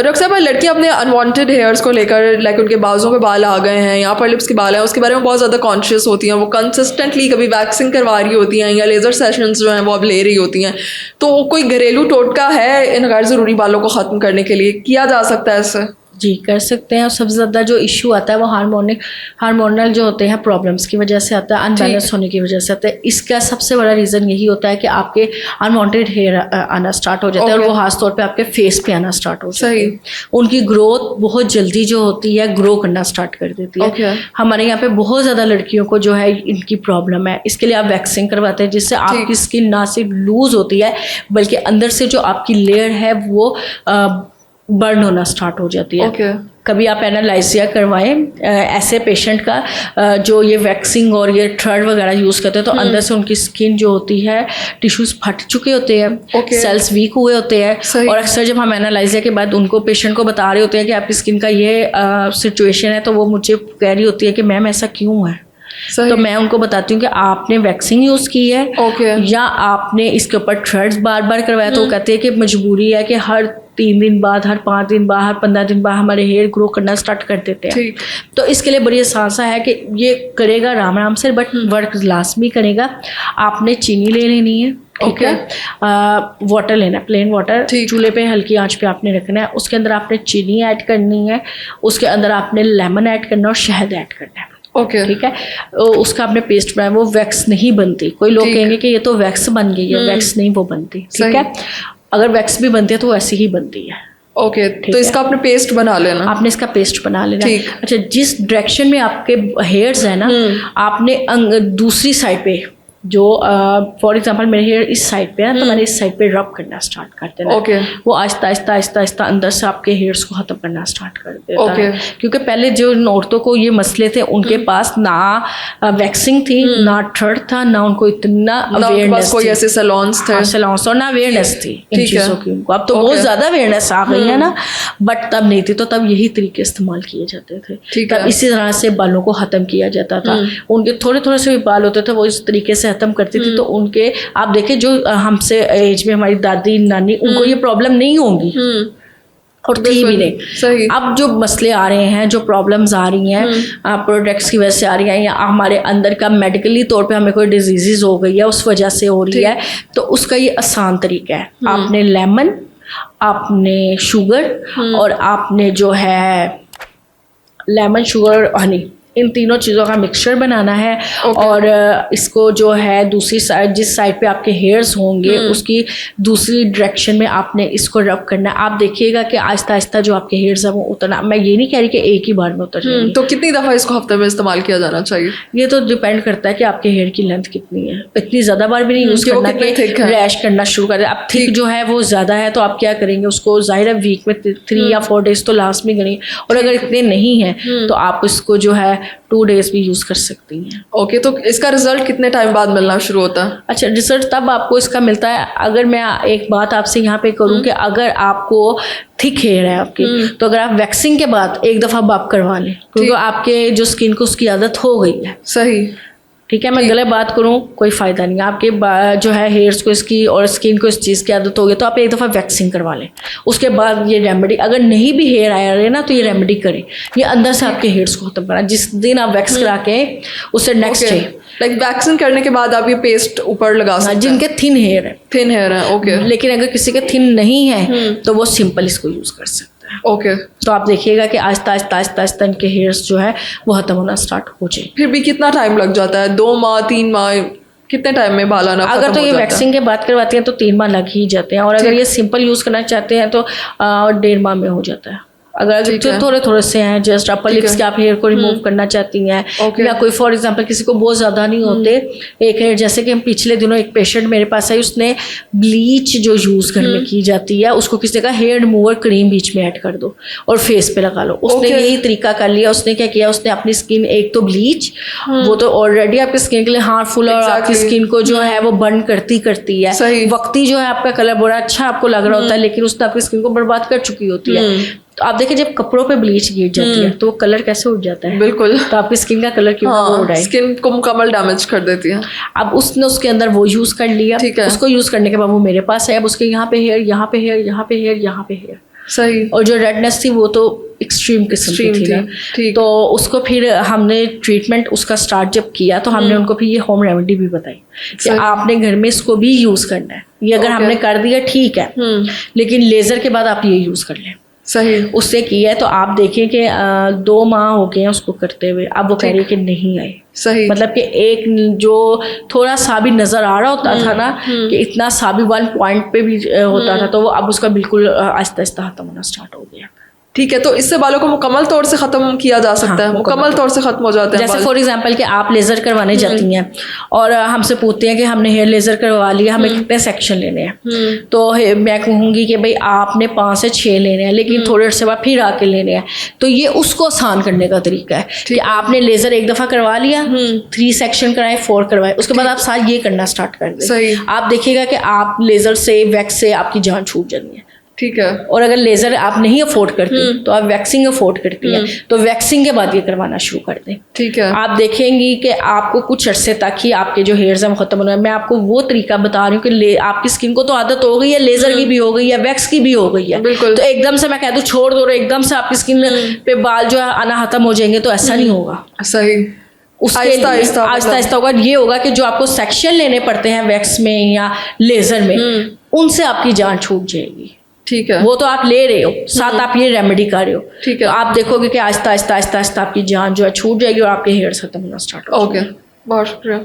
Doctor صاحب لڑکیاں اپنے انوانٹیڈ ہیئرس کو لے کر لائک ان کے بازوں پہ بال آ گئے ہیں یا اپر لپس کے بال ہیں اس کے بارے میں بہت زیادہ کانشیس ہوتی ہیں, وہ کنسسٹنٹلی کبھی ویکسنگ کروا رہی ہوتی ہیں یا لیزر سیشنز جو ہیں وہ اب لے رہی ہوتی ہیں, تو کوئی گھریلو ٹوٹکا ہے ان غیر ضروری بالوں کو ختم کرنے کے لیے, کیا جا سکتا ہے اس سے؟ جی کر سکتے ہیں. اور سب سے زیادہ جو ایشو آتا ہے وہ ہارمونل جو ہوتے ہیں پرابلمس کی وجہ سے آتا ہے, ان بیلنس ہونے کی وجہ سے آتا ہے. اس کا سب سے بڑا ریزن یہی ہوتا ہے کہ آپ کے انوانٹیڈ ہیئر آنا اسٹارٹ ہو جاتا ہے, اور وہ خاص طور پہ آپ کے فیس پہ آنا اسٹارٹ ہو جاتا ہے. ان کی گروتھ بہت جلدی جو ہوتی ہے گرو کرنا اسٹارٹ کر دیتی ہے. ہمارے یہاں پہ بہت زیادہ لڑکیوں کو جو ہے ان کی پرابلم ہے. اس کے لیے آپ ویکسنگ کرواتے ہیں جس سے آپ کی اسکن نہ صرف لوز ہوتی ہے بلکہ اندر سے جو آپ کی لیئر ہے وہ برن ہونا اسٹارٹ ہو جاتی ہے. کبھی آپ اینالائزیا کروائیں ایسے پیشنٹ کا جو یہ ویکسنگ اور یہ تھرڈ وغیرہ یوز کرتے ہیں, تو اندر سے ان کی اسکن جو ہوتی ہے ٹیشوز پھٹ چکے ہوتے ہیں, سیلس ویک ہوئے ہوتے ہیں, اور اکثر جب ہم اینالائزیا کے بعد ان کو پیشنٹ کو بتا رہے ہوتے ہیں کہ آپ کی اسکن کا یہ سچویشن ہے, تو وہ مجھے کہہ رہی ہوتی ہے کہ میم ایسا کیوں ہے. تو میں ان کو بتاتی ہوں کہ آپ نے ویکسنگ یوز کی ہے یا آپ نے اس کے اوپر تھریڈز بار بار کروایا. تو وہ کہتے ہیں کہ مجبوری ہے کہ ہر 3 دن بعد, ہر 5 دن بعد, ہر 15 دن بعد ہمارے ہیئر گرو کرنا اسٹارٹ کر دیتے ہیں. تو اس کے لیے بڑی آسان سا ہے کہ یہ کرے گا آرام آرام سے, بٹ ورک لازمی کرے گا. آپ نے چینی لے لینی ہے, ٹھیک ہے, واٹر لینا ہے, پلین واٹر, چولہے پہ ہلکی آنچ پہ آپ نے رکھنا ہے. اس کے اندر آپ نے چینی ایڈ کرنی ہے, اس کے اندر آپ نے لیمن ایڈ کرنا ہے اور شہد ایڈ کرنا ہے. ٹھیک ہے, اس کا آپ نے پیسٹ بنایا. وہ ویکس نہیں بنتی. کوئی لوگ کہیں گے کہ یہ تو ویکس بن گئی ہے, ویکس نہیں وہ بنتی. ٹھیک ہے, اگر ویکس بھی بنتی ہے تو ایسی ہی بنتی ہے. اوکے, تو اس کا آپ نے پیسٹ بنا لینا. آپ نے اس کا پیسٹ بنا لینا. اچھا, جس ڈائریکشن میں آپ کے ہیئرز ہیں نا, آپ نے دوسری سائڈ پہ جو فار ایگزامپل میرے ہیئر اس سائڈ پہ ہے تو میں نے اس سائڈ پہ رب کرنا اسٹارٹ کر دینا. وہ آہستہ آہستہ آہستہ آہستہ اندر سے آپ کے ہیئرس کو ختم کرنا اسٹارٹ کر دیتا ہے. کیونکہ پہلے جو عورتوں کو یہ مسئلے تھے ان کے پاس نہ ویکسنگ تھی, نہ تھرڈ تھا, نہ ان کو اتنا اویئرنیس, کوئی ایسے سیلونس تھے اور نہ اویئرنیس تھی ان چیزوں کی. ان کو اب تو بہت زیادہ اویئرنیس آ گئی ہے نا, بٹ تب نہیں تھی. تو تب یہی طریقے استعمال کیے جاتے تھے. تب اسی طرح سے بالوں کو ختم کیا جاتا تھا. ان کے تھوڑے تھوڑے سے بھی بال ہوتے تھے وہ اس طریقے سے ختم کرتی تھی. تو ان کے آپ دیکھیں جو ہم سے ایج میں ہماری دادی نانی, ان کو یہ پرابلم نہیں ہوں گی اور تھی بھی نہیں. اب جو مسئلے آ رہے ہیں, جو پرابلمز آ رہی ہیں پروڈکٹس کی وجہ سے آ رہی ہیں, یا ہمارے اندر کا میڈیکلی طور پہ ہمیں کوئی ڈیزیز ہو گئی ہے اس وجہ سے ہو رہی ہے, تو اس کا یہ آسان طریقہ ہے. آپ نے لیمن, آپ نے شوگر, اور آپ نے جو ہے لیمن, شوگر اور ہنی, ان تینوں چیزوں کا مکسچر بنانا ہے. اور اس کو جو ہے دوسری سائڈ, جس سائڈ پہ آپ کے ہیئرز ہوں گے اس کی دوسری ڈائریکشن میں آپ نے اس کو رب کرنا ہے. آپ دیکھیے گا کہ آہستہ آہستہ جو آپ کے ہیئرز ہیں وہ اترنا. میں یہ نہیں کہہ رہی کہ ایک ہی بار میں اتر جائیں. تو کتنی دفعہ اس کو ہفتے میں استعمال کیا جانا چاہیے؟ یہ تو ڈپینڈ کرتا ہے کہ آپ کے ہیئر کی لینتھ کتنی ہے. اتنی زیادہ بار بھی نہیں یوز کرنا کہ ریش کرنا شروع کر دیں. اب تھک جو ہے وہ زیادہ ہے تو آپ کیا کریں گے, اس کو ظاہر ہے ویک میں 3 یا 4 days تو لازمی کریں. اور اگر اتنے نہیں ہیں تو آپ اس کو جو ہے 2 days بھی یوز کر سکتی ہیں. اوکے, تو اس کا رزلٹ کتنے ٹائم بعد ملنا شروع ہوتا ہے؟ اچھا, رزلٹ تب آپ کو اس کا ملتا ہے, اگر میں ایک بات آپ سے یہاں پہ کروں کہ اگر آپ کو تھک ہیئر ہے آپ کی, تو اگر آپ ویکسنگ کے بعد ایک دفعہ آپ کروا لیں, کیونکہ آپ کے جو اسکن کو اس کی عادت ہو گئی ہے. صحیح, ٹھیک ہے, میں غلط بات کروں کوئی فائدہ نہیں. آپ کے جو ہے ہیئرس کو اس کی اور اسکن کو اس چیز کی عادت ہوگی, تو آپ ایک دفعہ ویکسنگ کروا لیں. اس کے بعد یہ ریمیڈی, اگر نہیں بھی ہیئر آیا رہے نا تو یہ ریمیڈی کریں. یہ اندر سے آپ کے ہیئرس کو ختم کرنا. جس دن آپ ویکس کرا کے اس سے نیکسٹ ڈے لائک ویکسنگ کرنے کے بعد آپ یہ پیسٹ اوپر لگا سکتے ہیں. جن کے تھن ہیئر ہے, تھن ہیئر ہے, اوکے. لیکن اگر کسی کے تھن نہیں ہے تو وہ سمپل اس کو یوز کر سکتے. اوکے, تو آپ دیکھیے گا کہ آہستہ آہستہ آہستہ آہستہ ان کے ہیئرس جو ہے وہ ختم ہونا اسٹارٹ ہو جائے. پھر بھی کتنا ٹائم لگ جاتا ہے؟ 2 ماہ 3 ماہ, کتنے ٹائم میں بال آنا ختم ہو جاتا ہے؟ اگر تو یہ ویکسنگ کے بعد کرواتے ہیں تو 3 ماہ لگ ہی جاتے ہیں, اور اگر یہ سمپل یوز کرنا چاہتے ہیں تو 1.5 ماہ میں ہو جاتا ہے. اگر تھوڑے تھوڑے سے ہیں, جسٹ اپر لپس کے آپ ہیئر کو ریموو کرنا چاہتی ہیں, یا کوئی فار ایگزامپل کسی کو بہت زیادہ نہیں ہوتے ایک ہیئر, جیسے کہ ہم پچھلے دنوں ایک پیشنٹ میرے پاس آئی, اس نے بلیچ جو یوز گھر میں کی جاتی ہے اس کو کسی کا ہیئر ریموور کریم بیچ میں ایڈ کر دو اور فیس پہ لگا لو. اس نے یہی طریقہ کر لیا. اس نے کیا کیا, اس نے اپنی اسکن, ایک تو بلیچ وہ تو آلریڈی آپ کی اسکن کے لیے ہارمفل, اور آپ کی اسکن کو جو ہے وہ برن کرتی ہے. وقتی جو ہے آپ کا کلر بڑا اچھا آپ کو لگ رہا ہوتا ہے, لیکن اس نے آپ کی اسکن کو برباد کر چکی ہوتی ہے. تو آپ دیکھیں جب کپڑوں پہ بلیچ گر جاتی ہے تو وہ کلر کیسے اٹھ جاتا ہے. بالکل, تو آپ کی اسکن کا کلر کیوں اڑ رہا ہے, اسکن کو مکمل ڈیمیج کر دیتی ہے. اب اس نے اس کے اندر وہ یوز کر لیا, اس کو یوز کرنے کے بعد وہ میرے پاس ہے. اب اس کے یہاں پہ ہیئر, یہاں پہ ہیئر, یہاں پہ ہیئر, یہاں پہ ہیئر, صحیح. اور جو ریڈنس تھی وہ تو ایکسٹریم قسم کی تھی نا. ٹھیک. تو اس کو پھر ہم نے ٹریٹمنٹ اس کا اسٹارٹ جب کیا تو ہم نے ان کو پھر یہ ہوم ریمیڈی بھی بتائی کہ آپ نے گھر میں اس کو بھی یوز کرنا ہے. یہ اگر ہم نے کر دیا ٹھیک ہے, لیکن لیزر کے بعد آپ یہ یوز کر لیں. صحیح. اس سے کیا ہے تو آپ دیکھیں کہ 2 ماہ ہو گئے ہیں اس کو کرتے ہوئے, اب وہ کہہ رہی ہے کہ نہیں آئے. صحیح. مطلب کہ ایک جو تھوڑا سا بھی نظر آ رہا ہوتا تھا نا کہ اتنا سا بھی 1 پوائنٹ پہ بھی ہوتا تھا, تو وہ اب اس کا بالکل آہستہ آہستہ ختم ہونا اسٹارٹ ہو گیا. ٹھیک ہے, تو اس سے بالوں کو مکمل طور سے ختم کیا جا سکتا ہے, مکمل طور سے ختم ہو جاتے ہیں. جیسے فار ایگزامپل کہ آپ لیزر کروانے جاتی ہیں اور ہم سے پوچھتے ہیں کہ ہم نے ہیئر لیزر کروا لیا, ہمیں کتنے سیکشن لینے ہیں, تو میں کہوں گی کہ بھائی آپ نے 5 سے 6 لینے ہیں, لیکن تھوڑے عرصے بعد پھر آ کے لینے ہیں. تو یہ اس کو آسان کرنے کا طریقہ ہے کہ آپ نے لیزر ایک دفعہ کروا لیا, 3 سیکشن کرائے, 4 کروائے, اس کے بعد آپ ساتھ یہ کرنا اسٹارٹ کر دیں. آپ دیکھیے گا کہ آپ لیزر سے ویکس سے آپ کی جان چھوٹ جانی ہے. ٹھیک ہے. اور اگر لیزر آپ نہیں افورڈ کرتی تو آپ ویکسنگ افورڈ کرتی ہیں, تو ویکسنگ کے بعد یہ کروانا شروع کر دیں. ٹھیک ہے. آپ دیکھیں گی کہ آپ کو کچھ عرصے تک ہی آپ کے جو ہیئرز ہیں ختم ہونا ہے. میں آپ کو وہ طریقہ بتا رہی ہوں کہ آپ کی اسکن کو تو عادت ہو گئی ہے, لیزر کی بھی ہو گئی ہے, ویکس کی بھی ہو گئی ہے, تو ایک دم سے میں کہہ دوں چھوڑ دو, ایک دم سے آپ کی اسکن پہ بال جو ہے آنا ختم ہو جائیں گے, تو ایسا نہیں ہوگا. صحیح. اس کے لیے آہستہ آہستہ ہوگا. یہ ہوگا کہ جو آپ کو سیکشن لینے پڑتے ہیں ویکس میں یا لیزر میں, ان سے آپ کی جان چھوٹ جائے گی. ٹھیک ہے. وہ تو آپ لے رہے ہو, ساتھ آپ یہ ریمیڈی کر رہے ہو. ٹھیک ہے. تو آپ دیکھو گے کہ آہستہ آہستہ آہستہ آہستہ آپ کی جان جو ہے چھوٹ جائے گی اور آپ کے ہیئرز ختم ہونا اسٹارٹ ہو. اوکے, بہت شکریہ.